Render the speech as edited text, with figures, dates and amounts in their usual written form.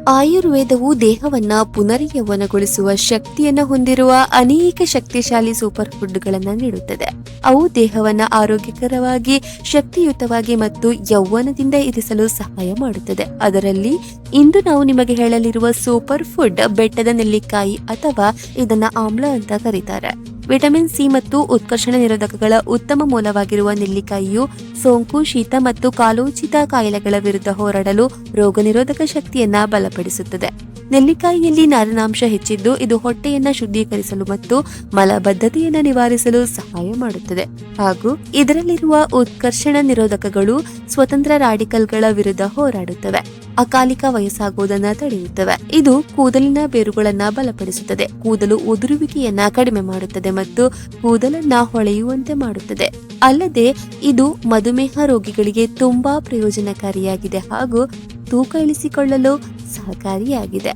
ಆಯುರ್ವೇದವು ದೇಹವನ್ನ ಪುನರ್ಯೌವನಗೊಳಿಸುವ ಶಕ್ತಿಯನ್ನು ಹೊಂದಿರುವ ಅನೇಕ ಶಕ್ತಿಶಾಲಿ ಸೂಪರ್ ಫುಡ್ಗಳನ್ನು ನೀಡುತ್ತದೆ. ಅವು ದೇಹವನ್ನ ಆರೋಗ್ಯಕರವಾಗಿ, ಶಕ್ತಿಯುತವಾಗಿ ಮತ್ತು ಯೌವನದಿಂದ ಇರಿಸಲು ಸಹಾಯ ಮಾಡುತ್ತದೆ. ಅದರಲ್ಲಿ ಇಂದು ನಾವು ನಿಮಗೆ ಹೇಳಲಿರುವ ಸೂಪರ್ ಫುಡ್ ಬೆಟ್ಟದ ನೆಲ್ಲಿಕಾಯಿ, ಅಥವಾ ಇದನ್ನ ಆಮ್ಲ ಅಂತ ಕರೀತಾರೆ. ವಿಟಮಿನ್ ಸಿ ಮತ್ತು ಉತ್ಕರ್ಷಣ ನಿರೋಧಕಗಳ ಉತ್ತಮ ಮೂಲವಾಗಿರುವ ನೆಲ್ಲಿಕಾಯಿಯು ಸೋಂಕು, ಶೀತ ಮತ್ತು ಕಾಲೋಚಿತ ಕಾಯಿಲೆಗಳ ವಿರುದ್ಧ ಹೋರಾಡಲು ರೋಗ ನಿರೋಧಕ ಶಕ್ತಿಯನ್ನ ಬಲಪಡಿಸುತ್ತದೆ. ನೆಲ್ಲಿಕಾಯಿಯಲ್ಲಿ ನಾರಿನಾಂಶ ಹೆಚ್ಚಿದ್ದು, ಇದು ಹೊಟ್ಟೆಯನ್ನ ಶುದ್ಧೀಕರಿಸಲು ಮತ್ತು ಮಲಬದ್ಧತೆಯನ್ನ ನಿವಾರಿಸಲು ಸಹಾಯ ಮಾಡುತ್ತದೆ. ಹಾಗೂ ಇದರಲ್ಲಿರುವ ಉತ್ಕರ್ಷಣ ನಿರೋಧಕಗಳು ಸ್ವತಂತ್ರ ರಾಡಿಕಲ್ಗಳ ವಿರುದ್ಧ ಹೋರಾಡುತ್ತವೆ, ಅಕಾಲಿಕ ವಯಸ್ಸಾಗುವುದನ್ನ ತಡೆಯುತ್ತವೆ. ಇದು ಕೂದಲಿನ ಬೇರುಗಳನ್ನ ಬಲಪಡಿಸುತ್ತದೆ, ಕೂದಲು ಉದುರುವಿಕೆಯನ್ನ ಕಡಿಮೆ ಮಾಡುತ್ತದೆ ಮತ್ತು ಕೂದಲನ್ನ ಹೊಳೆಯುವಂತೆ ಮಾಡುತ್ತದೆ. ಅಲ್ಲದೆ ಇದು ಮಧುಮೇಹ ರೋಗಿಗಳಿಗೆ ತುಂಬಾ ಪ್ರಯೋಜನಕಾರಿಯಾಗಿದೆ ಹಾಗೂ ತೂಕ ಇಳಿಸಿಕೊಳ್ಳಲು ಸಹಕಾರಿಯಾಗಿದೆ.